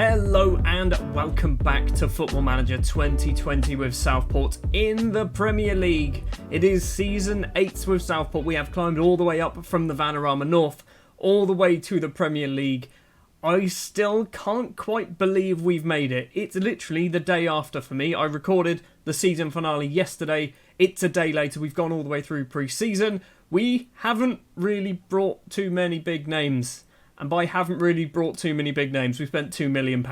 Hello and welcome back to Football Manager 2020 with Southport in the Premier League. It is Season 8 with Southport. We have climbed all the way up from the Vanarama North, all the way to the Premier League. I still can't quite believe we've made it. It's literally the day after for me. I recorded the season finale yesterday. It's a day later. We've gone all the way through pre-season. We haven't really brought too many big names. And by haven't really brought too many big names, we spent £2 million.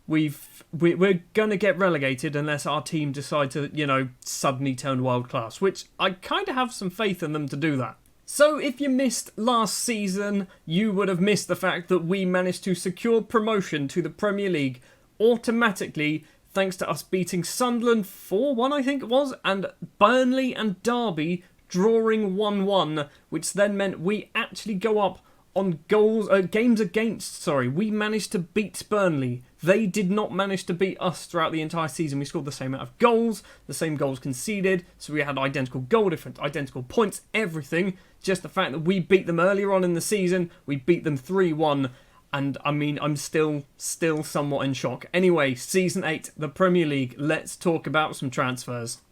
We're going to get relegated unless our team decide to, suddenly turn world class, which I kind of have some faith in them to do that. So if you missed last season, you would have missed the fact that we managed to secure promotion to the Premier League automatically thanks to us beating Sunderland 4-1, I think it was, and Burnley and Derby drawing 1-1, which then meant we actually go up on games against, we managed to beat Burnley. They did not manage to beat us throughout the entire season. We scored the same amount of goals, the same goals conceded, so we had identical goal difference, identical points, everything. Just the fact that we beat them earlier on in the season, we beat them 3-1, and I'm still somewhat in shock. Anyway, Season 8, the Premier League, let's talk about some transfers.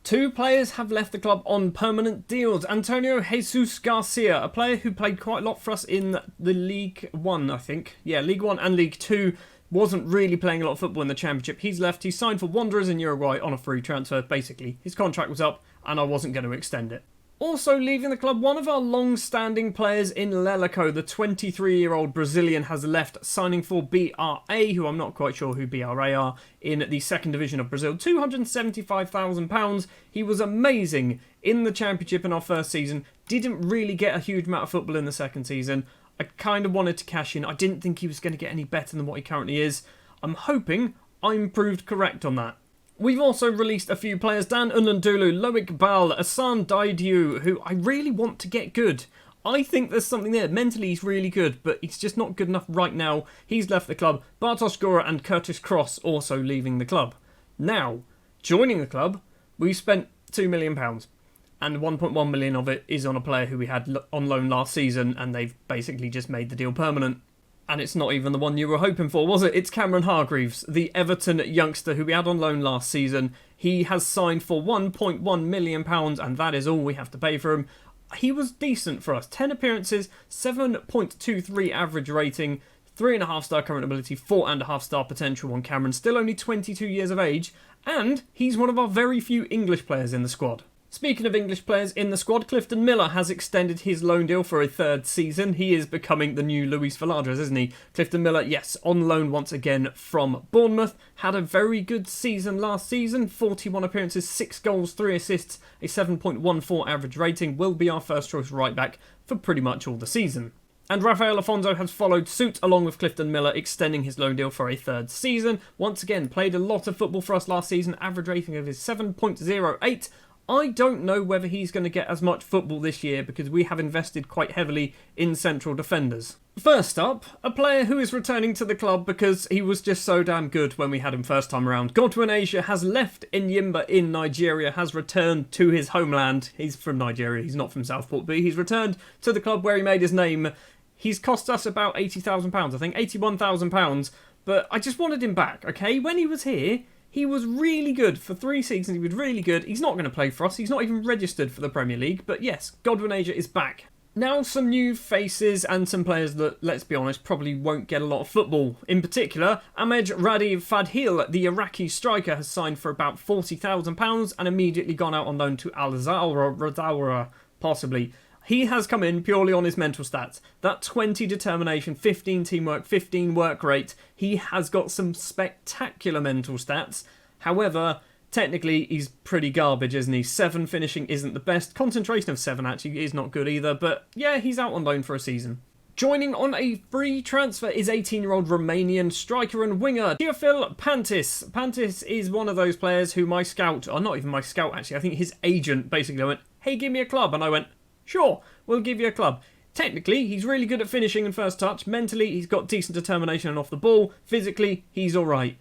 Two players have left the club on permanent deals. Antonio Jesus Garcia, a player who played quite a lot for us in the League 1, I think. Yeah, League 1 and League 2. Wasn't really playing a lot of football in the Championship. He's left. He signed for Wanderers in Uruguay on a free transfer, basically. His contract was up, and I wasn't going to extend it. Also leaving the club, one of our long-standing players in Lelico, the 23-year-old Brazilian, has left, signing for BRA, who I'm not quite sure who BRA are, in the second division of Brazil. £275,000. He was amazing in the Championship in our first season. Didn't really get a huge amount of football in the second season. I kind of wanted to cash in. I didn't think he was going to get any better than what he currently is. I'm hoping I'm proved correct on that. We've also released a few players, Dan Unundulu, Loic Bal, Asan Daidiu, who I really want to get good. I think there's something there. Mentally, he's really good, but he's just not good enough right now. He's left the club. Bartosz Gora and Curtis Cross also leaving the club. Now, joining the club, we spent £2 million, and 1.1 million of it is on a player who we had on loan last season, and they've basically just made the deal permanent. And it's not even the one you were hoping for, was it? It's Cameron Hargreaves, the Everton youngster who we had on loan last season. He has signed for £1.1 million, and that is all we have to pay for him. He was decent for us. 10 appearances, 7.23 average rating, 3.5-star current ability, 4.5-star potential on Cameron. Still only 22 years of age, and he's one of our very few English players in the squad. Speaking of English players in the squad, Clifton Miller has extended his loan deal for a third season. He is becoming the new Luis Villadres, isn't he? Clifton Miller, yes, on loan once again from Bournemouth. Had a very good season last season. 41 appearances, 6 goals, 3 assists, a 7.14 average rating. Will be our first choice right back for pretty much all the season. And Rafael Afonso has followed suit along with Clifton Miller, extending his loan deal for a third season. Once again, played a lot of football for us last season. Average rating of his 7.08. I don't know whether he's going to get as much football this year because we have invested quite heavily in central defenders. First up, a player who is returning to the club because he was just so damn good when we had him first time around. Godwin Asia has left Enyimba in Nigeria, has returned to his homeland. He's from Nigeria, he's not from Southport, but he's returned to the club where he made his name. He's cost us about £80,000, I think, £81,000, but I just wanted him back, okay? When he was here, he was really good. For 3 seasons, he was really good. He's not going to play for us. He's not even registered for the Premier League. But yes, Godwin Asia is back. Now some new faces and some players that, let's be honest, probably won't get a lot of football. In particular, Ahmed Radi Fadhil, the Iraqi striker, has signed for about £40,000 and immediately gone out on loan to Al Zawra, possibly. He has come in purely on his mental stats. That 20 determination, 15 teamwork, 15 work rate. He has got some spectacular mental stats. However, technically, he's pretty garbage, isn't he? 7 finishing isn't the best. Concentration of 7 actually is not good either. But yeah, he's out on loan for a season. Joining on a free transfer is 18-year-old Romanian striker and winger Teofil Pantis. Pantis is one of those players who my scout, or not even my scout actually, I think his agent basically went, hey, give me a club. And I went, sure, we'll give you a club. Technically, he's really good at finishing and first touch. Mentally, he's got decent determination and off the ball. Physically, he's alright.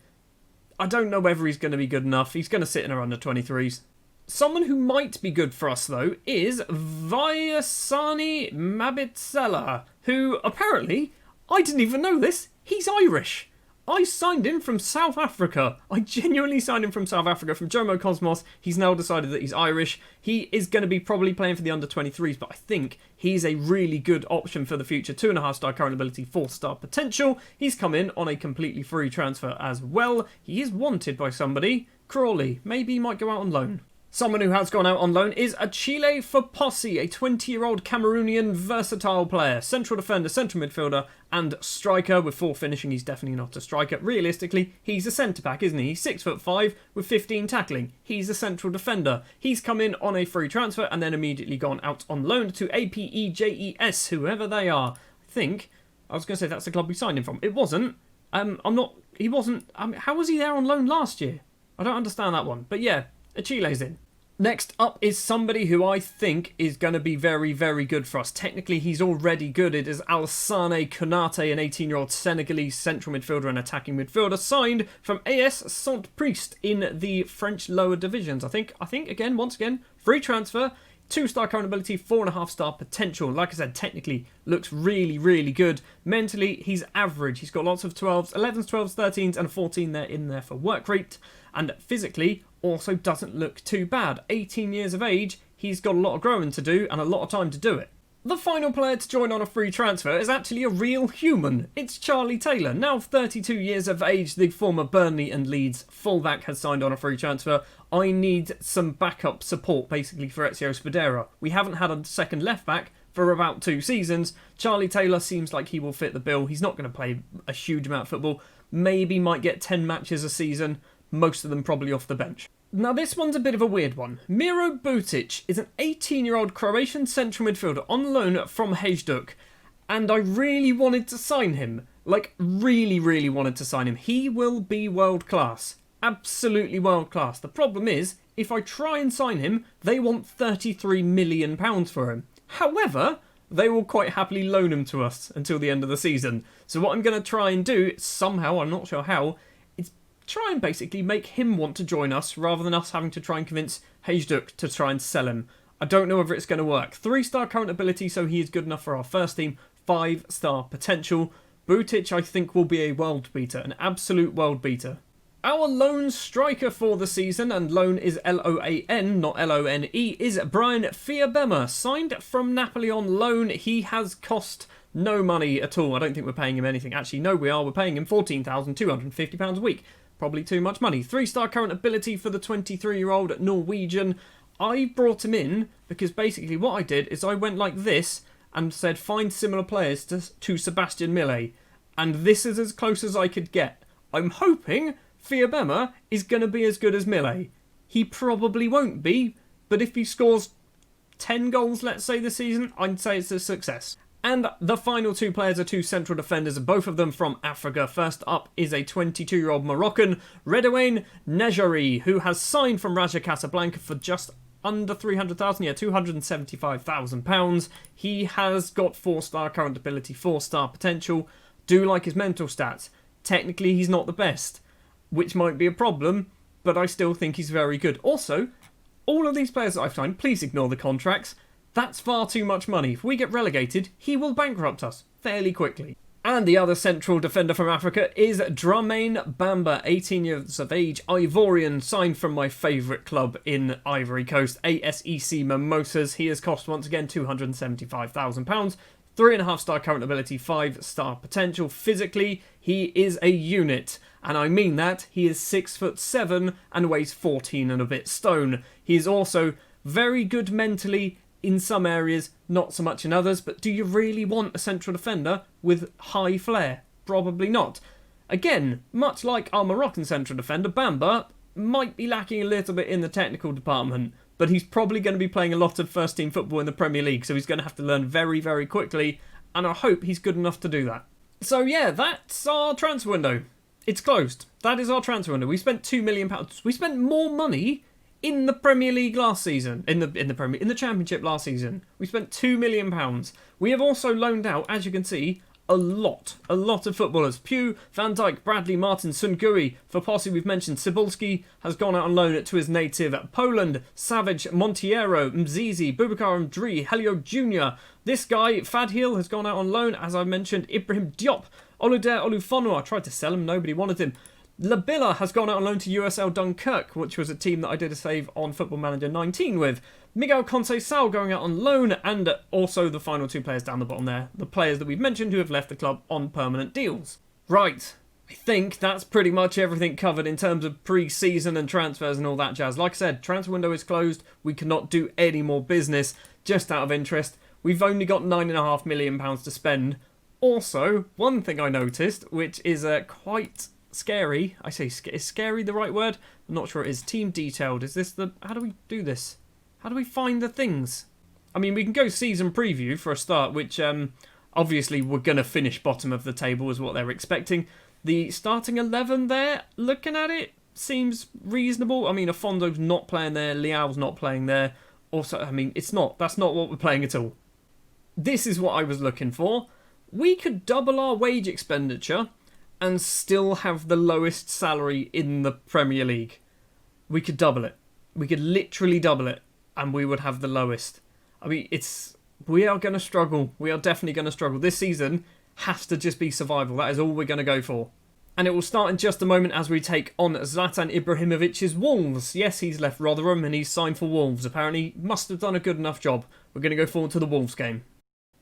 I don't know whether he's going to be good enough. He's going to sit in our under-23s. Someone who might be good for us, though, is Vyasani Mabitsela, who apparently, I didn't even know this, he's Irish. I signed him from South Africa. I genuinely signed him from South Africa, from Jomo Cosmos. He's now decided that he's Irish. He is going to be probably playing for the under-23s, but I think he's a really good option for the future. 2.5-star current ability, 4-star potential. He's come in on a completely free transfer as well. He is wanted by somebody. Crawley. Maybe he might go out on loan. Someone who has gone out on loan is Achille Fopossi, a 20-year-old Cameroonian versatile player. Central defender, central midfielder, and striker. With 4 finishing, he's definitely not a striker. Realistically, he's a centre-back, isn't he? He's 6'5" with 15 tackling. He's a central defender. He's come in on a free transfer and then immediately gone out on loan to APEJES, whoever they are. I was going to say that's the club we signed him from. It wasn't. He wasn't. How was he there on loan last year? I don't understand that one. But yeah, Achile's in. Next up is somebody who I think is going to be very, very good for us. Technically, he's already good. It is Alassane Konate, an 18-year-old Senegalese central midfielder and attacking midfielder, signed from AS Saint-Priest in the French lower divisions. I think, again, once again, free transfer, 2-star current ability, 4.5-star potential. Like I said, technically looks really, really good. Mentally, he's average. He's got lots of 12s, 11s, 12s, 13s, and 14 there in there for work rate. And physically, also doesn't look too bad. 18 years of age, he's got a lot of growing to do and a lot of time to do it. The final player to join on a free transfer is actually a real human. It's Charlie Taylor. Now 32 years of age, the former Burnley and Leeds fullback has signed on a free transfer. I need some backup support, basically, for Ezio Spadera. We haven't had a second left-back for about 2 seasons. Charlie Taylor seems like he will fit the bill. He's not going to play a huge amount of football. Maybe might get 10 matches a season. Most of them probably off the bench. Now this one's a bit of a weird one. Miro Butic is an 18-year-old Croatian central midfielder on loan from Hajduk, and I really wanted to sign him. Like, really, really wanted to sign him. He will be world class. Absolutely world class. The problem is, if I try and sign him, they want £33 million for him. However, they will quite happily loan him to us until the end of the season. So what I'm going to try and do, somehow, I'm not sure how, try and basically make him want to join us rather than us having to try and convince Hajduk to try and sell him. I don't know whether it's going to work. 3-star current ability, so he is good enough for our first team. 5-star potential. Butic, I think, will be a world beater, an absolute world beater. Our lone striker for the season, and loan is L-O-A-N, not L-O-N-E, is Brian Fiabema, signed from Napoli on loan. He has cost no money at all. I don't think we're paying him anything. Actually, no, we are. We're paying him £14,250 a week. Probably too much money. 3-star current ability for the 23-year-old Norwegian. I brought him in because basically what I did is I went like this and said find similar players to Sebastian Millet. And this is as close as I could get. I'm hoping Fiabema is going to be as good as Millet. He probably won't be, but if he scores 10 goals, let's say, this season, I'd say it's a success. And the final 2 players are 2 central defenders, both of them from Africa. First up is a 22-year-old Moroccan, Redouane Nejari, who has signed from Raja Casablanca for just under 300,000, £275,000. He has got 4-star current ability, 4-star potential. Do like his mental stats. Technically, he's not the best, which might be a problem, but I still think he's very good. Also, all of these players that I've signed, please ignore the contracts. That's far too much money. If we get relegated, he will bankrupt us fairly quickly. And the other central defender from Africa is Dramain Bamba, 18 years of age, Ivorian, signed from my favourite club in Ivory Coast, ASEC Mimosas. He has cost, once again, £275,000. 3.5-star current ability, 5-star potential. Physically, he is a unit. And I mean that. He is 6'7" and weighs 14 and a bit stone. He is also very good mentally, in some areas, not so much in others, but do you really want a central defender with high flair? Probably not. Again, much like our Moroccan central defender, Bamba might be lacking a little bit in the technical department, but he's probably going to be playing a lot of first-team football in the Premier League, so he's going to have to learn very, very quickly, and I hope he's good enough to do that. So yeah, that's our transfer window. It's closed. That is our transfer window. We spent £2 million. We spent more money in the Premier League last season, in the Championship last season. We spent £2 million. We have also loaned out, as you can see, a lot of footballers. Pugh, Van Dijk, Bradley, Martin, Sungui. For Posse, we've mentioned Cybulski has gone out on loan to his native Poland. Savage, Monteiro, Mzizi, Boubacar Mdri, Helio Jr. This guy, Fadhil, has gone out on loan, as I mentioned. Ibrahim Diop, Oluder Olufonu. I tried to sell him, nobody wanted him. Labilla has gone out on loan to USL Dunkirk, which was a team that I did a save on Football Manager 19 with. Miguel Conceição going out on loan, and also the final two players down the bottom there, the players that we've mentioned who have left the club on permanent deals. Right, I think that's pretty much everything covered in terms of pre-season and transfers and all that jazz. Like I said, transfer window is closed. We cannot do any more business, just out of interest. We've only got £9.5 million to spend. Also, one thing I noticed, which is quite scary. I say, is scary the right word? I'm not sure it is. Team detailed. Is this the... How do we do this? How do we find the things? I mean, we can go season preview for a start, which obviously we're going to finish bottom of the table is what they're expecting. The starting 11 there, looking at it, seems reasonable. I mean, Afonso's not playing there. Leao's not playing there. Also, I mean, that's not what we're playing at all. This is what I was looking for. We could double our wage expenditure and still have the lowest salary in the Premier League. We could double it. We could literally double it, and we would have the lowest. I mean, we are going to struggle. We are definitely going to struggle. This season has to just be survival. That is all we're going to go for. And it will start in just a moment as we take on Zlatan Ibrahimovic's Wolves. Yes, he's left Rotherham and he's signed for Wolves. Apparently, must have done a good enough job. We're going to go forward to the Wolves game.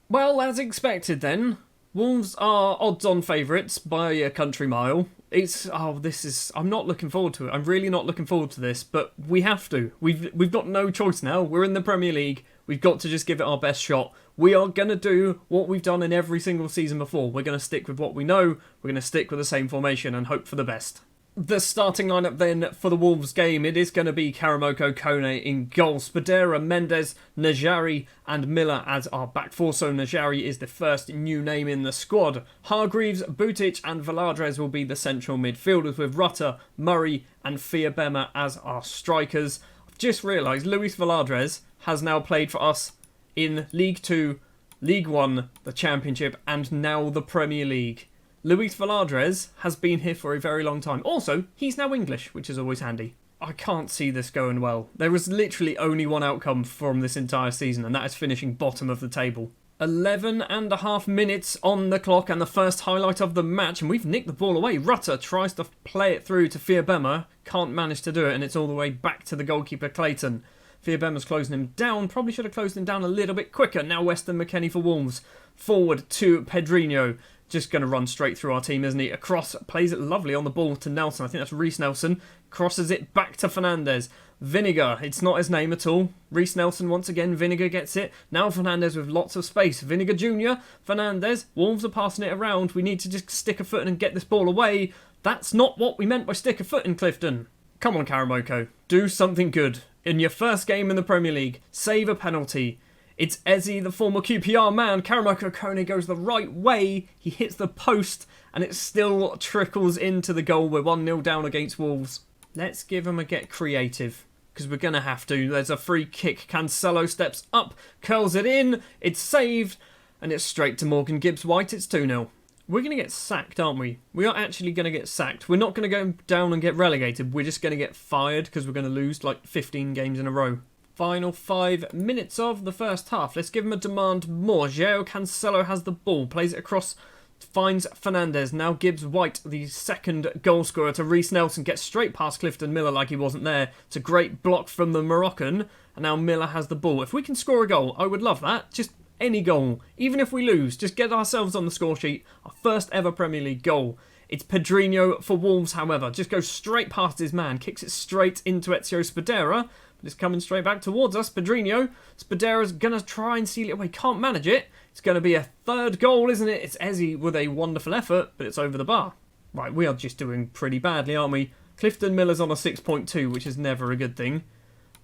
Well, as expected then, Wolves are odds-on favourites by a country mile. I'm not looking forward to it. I'm really not looking forward to this, but we have to. We've got no choice now. We're in the Premier League. We've got to just give it our best shot. We are going to do what we've done in every single season before. We're going to stick with what we know. We're going to stick with the same formation and hope for the best. The starting lineup then for the Wolves game, it is going to be Karamoko Kone in goal, Spadera, Mendes, Najari and Miller as our back four. So Najari is the first new name in the squad. Hargreaves, Butic and Veladrez will be the central midfielders with Rutter, Murray and Fiabema as our strikers. I've just realised Luis Veladrez has now played for us in League 2, League 1, the Championship and now the Premier League. Luis Veladrez has been here for a very long time. Also, he's now English, which is always handy. I can't see this going well. There was literally only one outcome from this entire season, and that is finishing bottom of the table. 11.5 minutes on the clock, and the first highlight of the match, and we've nicked the ball away. Rutter tries to play it through to Fiabema, can't manage to do it, and it's all the way back to the goalkeeper Clayton. Fiabema's closing him down, probably should have closed him down a little bit quicker. Now Weston McKennie for Wolves. Forward to Pedrinho. Just going to run straight through our team, isn't he? Across, plays it lovely on the ball to Nelson. I think that's Reece Nelson. Crosses it back to Fernandez. Vinegar, it's not his name at all. Reece Nelson once again, Vinegar gets it. Now Fernandez with lots of space. Vinegar Jr., Fernandez, Wolves are passing it around. We need to just stick a foot in and get this ball away. That's not what we meant by stick a foot in, Clifton. Come on, Karamoko. Do something good. In your first game in the Premier League, save a penalty. It's Eze, the former QPR man. Karamoko Kone goes the right way. He hits the post and it still trickles into the goal. We're 1-0 down against Wolves. Let's give him a get creative because we're going to have to. There's a free kick. Cancelo steps up, curls it in. It's saved and it's straight to Morgan Gibbs-White. It's 2-0. We're going to get sacked, aren't we? We are actually going to get sacked. We're not going to go down and get relegated. We're just going to get fired because we're going to lose like 15 games in a row. Final 5 minutes of the first half. Let's give him a demand more. João Cancelo has the ball, plays it across, finds Fernandez. Now Gibbs-White, the second goal scorer, to Reece Nelson. Gets straight past Clifton Miller like he wasn't there. It's a great block from the Moroccan. And now Miller has the ball. If we can score a goal, I would love that. Just any goal. Even if we lose, just get ourselves on the score sheet. Our first ever Premier League goal. It's Pedrinho for Wolves, however. Just goes straight past his man. Kicks it straight into Ezio Spadera. But it's coming straight back towards us. Pedrinho. Spadera's going to try and seal it away. Can't manage it. It's going to be a third goal, isn't it? It's Eze with a wonderful effort, but it's over the bar. Right, we are just doing pretty badly, aren't we? Clifton Miller's on a 6.2, which is never a good thing.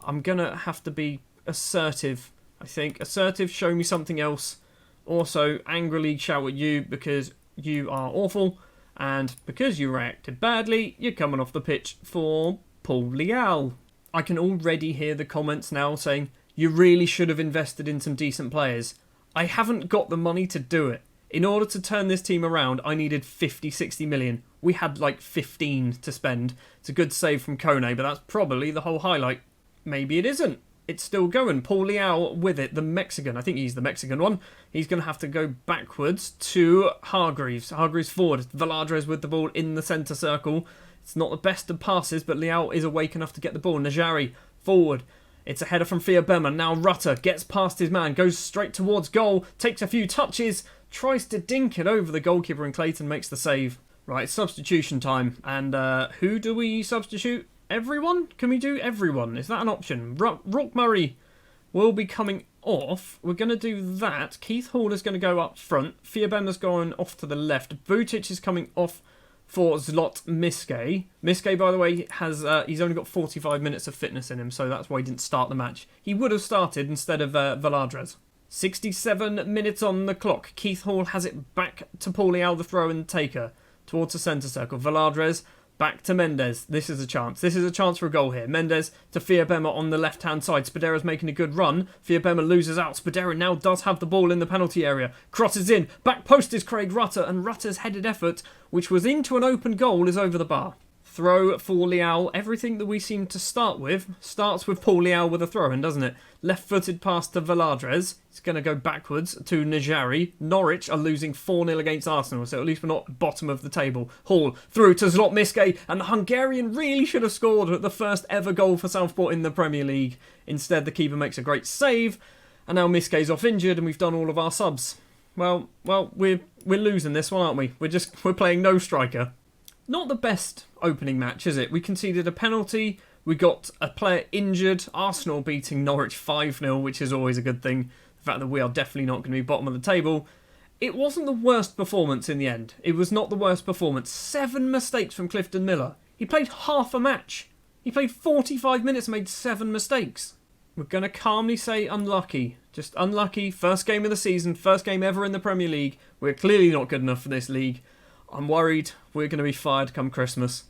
I'm going to have to be assertive, I think. Assertive, show me something else. Also, angrily shout at you because you are awful. And because you reacted badly, you're coming off the pitch for Paul Leal. I can already hear the comments now saying, you really should have invested in some decent players. I haven't got the money to do it. In order to turn this team around, I needed 50, 60 million. We had like 15 to spend. It's a good save from Kone, but that's probably the whole highlight. Maybe it isn't. It's still going. Paul Leao with it, the Mexican. I think he's the Mexican one. He's going to have to go backwards to Hargreaves. Hargreaves forward. Veladrez with the ball in the centre circle. It's not the best of passes, but Leao is awake enough to get the ball. Najari forward. It's a header from Fiabema. Now Rutter gets past his man, goes straight towards goal, takes a few touches, tries to dink it over the goalkeeper, and Clayton makes the save. Right, substitution time. And who do we substitute? Everyone? Can we do everyone? Is that an option? Rock Murray will be coming off. We're going to do that. Keith Hall is going to go up front. Fiabema's going off to the left. Vucic is coming off for Zlot Miske. Miske, by the way, has he's only got 45 minutes of fitness in him, so that's why he didn't start the match. He would have started instead of Veladrez. 67 minutes on the clock. Keith Hall has it back to Paul Leao, the throw and taker, towards the centre circle. Veladrez back to Mendes. This is a chance. This is a chance for a goal here. Mendes to Fiabema on the left-hand side. Spadera's making a good run. Fiabema loses out. Spadera now does have the ball in the penalty area. Crosses in. Back post is Craig Rutter, and Rutter's headed effort, which was into an open goal, is over the bar. Throw for Leao. Everything that we seem to start with starts with Paul Leao with a throw-in, doesn't it? Left-footed pass to Veladrez. It's going to go backwards to Najari. Norwich are losing 4-0 against Arsenal, so at least we're not bottom of the table. Hall through to Zlot Miske, and the Hungarian really should have scored the first ever goal for Southport in the Premier League. Instead, the keeper makes a great save, and now Miske's off injured, and we've done all of our subs. Well, we're losing this one, aren't we? We're playing no striker. Not the best opening match, is it? We conceded a penalty. We got a player injured. Arsenal beating Norwich 5-0, which is always a good thing. The fact that we are definitely not going to be bottom of the table. It wasn't the worst performance in the end. It was not the worst performance. 7 mistakes from Clifton Miller. He played half a match. He played 45 minutes and made 7 mistakes. We're going to calmly say unlucky. Just unlucky. First game of the season. First game ever in the Premier League. We're clearly not good enough for this league. I'm worried we're going to be fired come Christmas.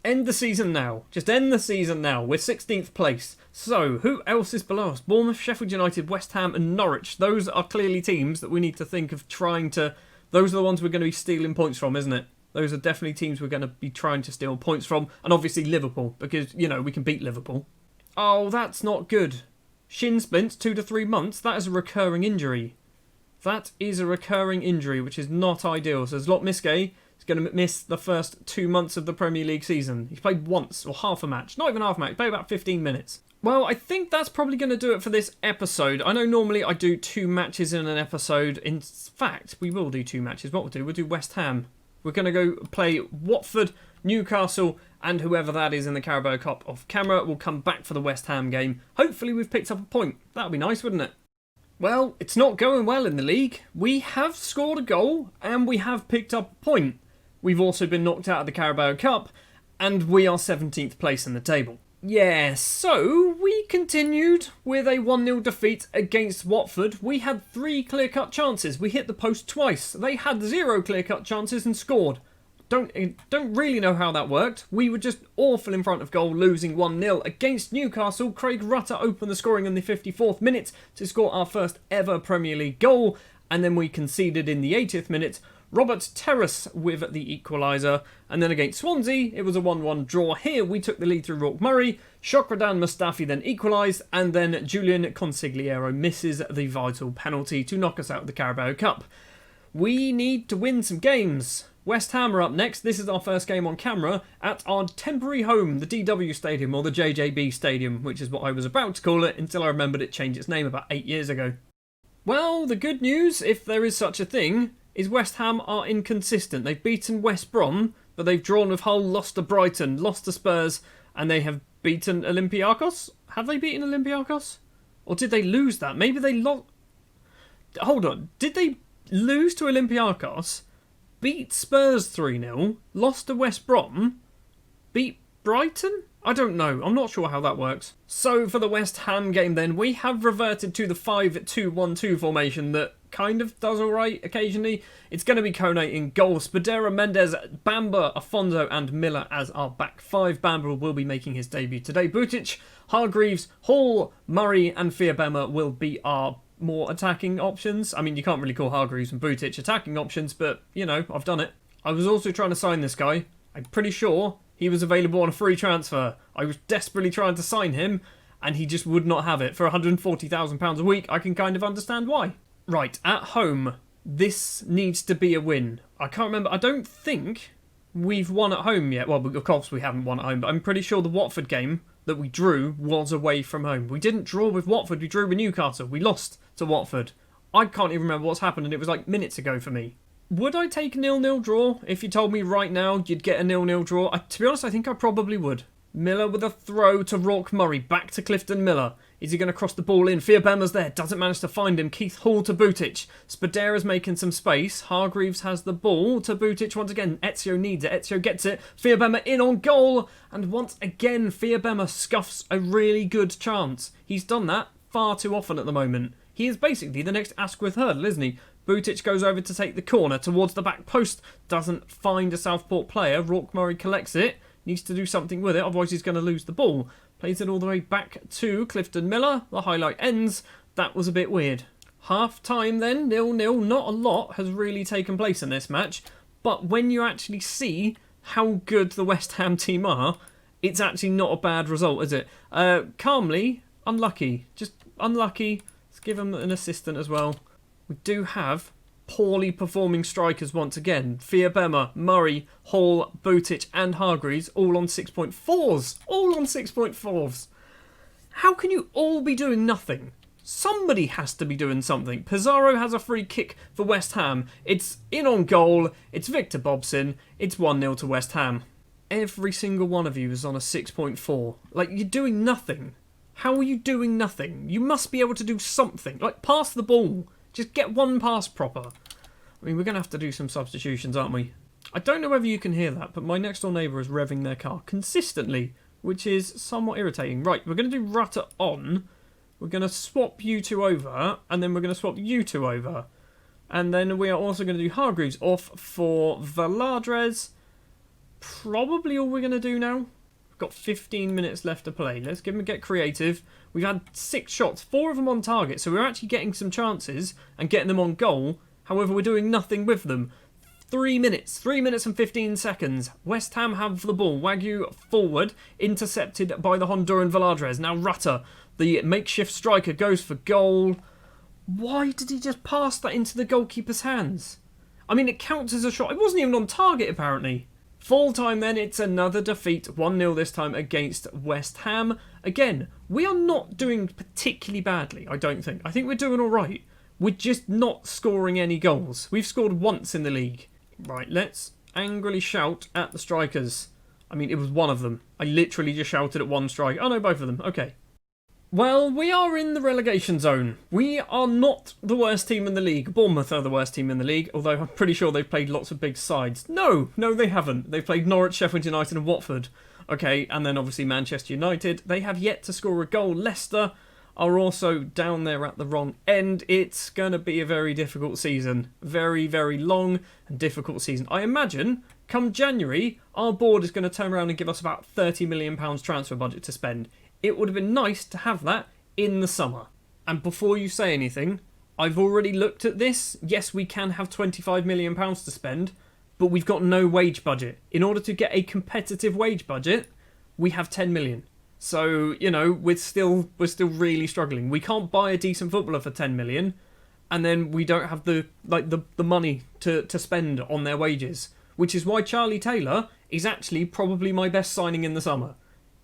End the season now. Just end the season now. We're 16th place. So, who else is below us? Bournemouth, Sheffield United, West Ham and Norwich. Those are clearly teams that we need to think of trying to... Those are the ones we're going to be stealing points from, isn't it? Those are definitely teams we're going to be trying to steal points from. And obviously Liverpool, because, you know, we can beat Liverpool. Oh, that's not good. Shin splints, 2 to 3 months. That is a recurring injury. That is a recurring injury, which is not ideal. So Zlot Miske is going to miss the first 2 months of the Premier League season. He's played once, or half a match. Not even half a match, played about 15 minutes. Well, I think that's probably going to do it for this episode. I know normally I do 2 matches in an episode. In fact, we will do 2 matches. What we'll do West Ham. We're going to go play Watford, Newcastle, and whoever that is in the Carabao Cup off camera. We'll come back for the West Ham game. Hopefully we've picked up a point. That would be nice, wouldn't it? Well, it's not going well in the league. We have scored a goal and we have picked up a point. We've also been knocked out of the Carabao Cup and we are 17th place in the table. Yeah, so we continued with a 1-0 defeat against Watford. We had 3 clear-cut chances. We hit the post twice. They had 0 clear-cut chances and scored. Don't really know how that worked. We were just awful in front of goal, losing 1-0 against Newcastle. Craig Rutter opened the scoring in the 54th minute to score our first ever Premier League goal, and then we conceded in the 80th minute. Robert Terrace with the equaliser, and then against Swansea it was a 1-1 draw. Here we took the lead through Rourke Murray. Shokradan Mustafi then equalised, and then Julian Consigliere misses the vital penalty to knock us out of the Carabao Cup. We need to win some games. West Ham are up next. This is our first game on camera at our temporary home, the DW Stadium, or the JJB Stadium, which is what I was about to call it until I remembered it changed its name about 8 years ago. Well, the good news, if there is such a thing, is West Ham are inconsistent. They've beaten West Brom, but they've drawn with Hull, lost to Brighton, lost to Spurs, and they have beaten Olympiacos? Have they beaten Olympiacos? Or did they lose that? Maybe they lost... Hold on. Did they lose to Olympiacos, beat Spurs 3-0, lost to West Brom, beat Brighton? I don't know. I'm not sure how that works. So for the West Ham game then, we have reverted to the 5-2-1-2 formation that kind of does alright occasionally. It's going to be Kone in goal. Spadera, Mendes, Bamba, Afonso and Miller as our back 5. Bamba will be making his debut today. Vucic, Hargreaves, Hall, Murray and Fiabema will be our more attacking options. I mean, you can't really call Hargreaves and Butic attacking options, but, you know, I've done it. I was also trying to sign this guy. I'm pretty sure he was available on a free transfer. I was desperately trying to sign him, and he just would not have it. For £140,000 a week, I can kind of understand why. Right, at home, this needs to be a win. I can't remember. I don't think we've won at home yet. Well, of course we haven't won at home, but I'm pretty sure the Watford game that we drew was away from home. We didn't draw with Watford, we drew with Newcastle. We lost to Watford. I can't even remember what's happened, and it was like minutes ago for me. Would I take a 0-0 draw? If you told me right now you'd get a 0-0 draw, to be honest, I think I probably would. Miller with a throw to Rourke Murray, back to Clifton Miller. Is he going to cross the ball in? Fiabema's there, doesn't manage to find him. Keith Hall to Butic. Spadera's making some space. Hargreaves has the ball to Butic once again. Ezio needs it, Ezio gets it. Fiabema in on goal. And once again, Fiabema scuffs a really good chance. He's done that far too often at the moment. He is basically the next Asquith Hurdle, isn't he? Butic goes over to take the corner towards the back post. Doesn't find a Southport player. Rourke Murray collects it. Needs to do something with it, otherwise he's going to lose the ball. Plays it all the way back to Clifton Miller. The highlight ends. That was a bit weird. Half time then, 0-0. Not a lot has really taken place in this match. But when you actually see how good the West Ham team are, it's actually not a bad result, is it? Calmly, unlucky. Just unlucky. Let's give him an assistant as well. We do have poorly performing strikers once again. Fiabema, Murray, Hall, Butic and Hargreaves all on 6.4s. All on 6.4s. How can you all be doing nothing? Somebody has to be doing something. Pizarro has a free kick for West Ham. It's in on goal. It's Victor Bobson. It's 1-0 to West Ham. Every single one of you is on a 6.4. Like, you're doing nothing. How are you doing nothing? You must be able to do something. Like, pass the ball. Just get one pass proper. I mean, we're going to have to do some substitutions, aren't we? I don't know whether you can hear that, but my next door neighbour is revving their car consistently, which is somewhat irritating. Right, we're going to do Rutter on. We're going to swap you two over, and then we're going to swap you two over. And then we are also going to do Hargreaves off for Valadres. Probably all we're going to do now. We've got 15 minutes left to play. Let's get creative. We've had 6 shots, 4 of them on target, so we're actually getting some chances and getting them on goal. However, we're doing nothing with them. 3 minutes and 15 seconds. West Ham have the ball. Wagyu forward, intercepted by the Honduran Valadres. Now Rutter, the makeshift striker, goes for goal. Why did he just pass that into the goalkeeper's hands? I mean, it counts as a shot. It wasn't even on target, apparently. Full time then, it's another defeat. 1-0 this time against West Ham. Again, we are not doing particularly badly, I don't think. I think we're doing all right. We're just not scoring any goals. We've scored once in the league. Right, let's angrily shout at the strikers. I mean, it was one of them. I literally just shouted at one striker. Oh no, both of them. Okay. Well, we are in the relegation zone. We are not the worst team in the league. Bournemouth are the worst team in the league, although I'm pretty sure they've played lots of big sides. No, they haven't. They've played Norwich, Sheffield United and Watford. Okay, and then obviously Manchester United. They have yet to score a goal. Leicester are also down there at the wrong end. It's going to be a very difficult season. Very, very long and difficult season. I imagine, come January, our board is going to turn around and give us about £30 million transfer budget to spend. It would have been nice to have that in the summer. And before you say anything, I've already looked at this. Yes, we can have £25 million to spend, but we've got no wage budget. In order to get a competitive wage budget, we have 10 million. So, you know, we're still really struggling. We can't buy a decent footballer for 10 million, and then we don't have the money to spend on their wages, which is why Charlie Taylor is actually probably my best signing in the summer.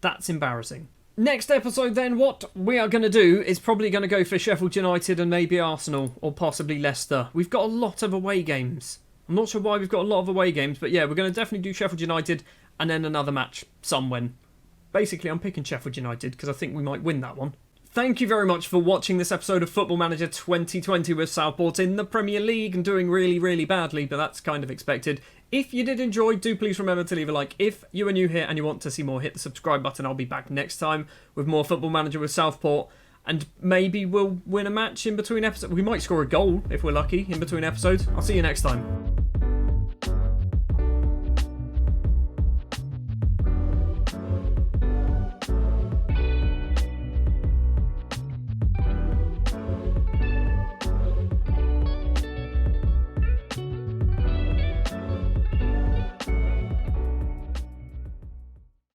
That's embarrassing. Next episode then, what we are going to do is probably going to go for Sheffield United and maybe Arsenal or possibly Leicester. We've got a lot of away games. I'm not sure why we've got a lot of away games, but yeah, we're going to definitely do Sheffield United and then another match somewhen. Basically, I'm picking Sheffield United because I think we might win that one. Thank you very much for watching this episode of Football Manager 2020 with Southport in the Premier League and doing really, really badly, but that's kind of expected. If you did enjoy, do please remember to leave a like. If you are new here and you want to see more, hit the subscribe button. I'll be back next time with more Football Manager with Southport, and maybe we'll win a match in between episodes. We might score a goal if we're lucky in between episodes. I'll see you next time.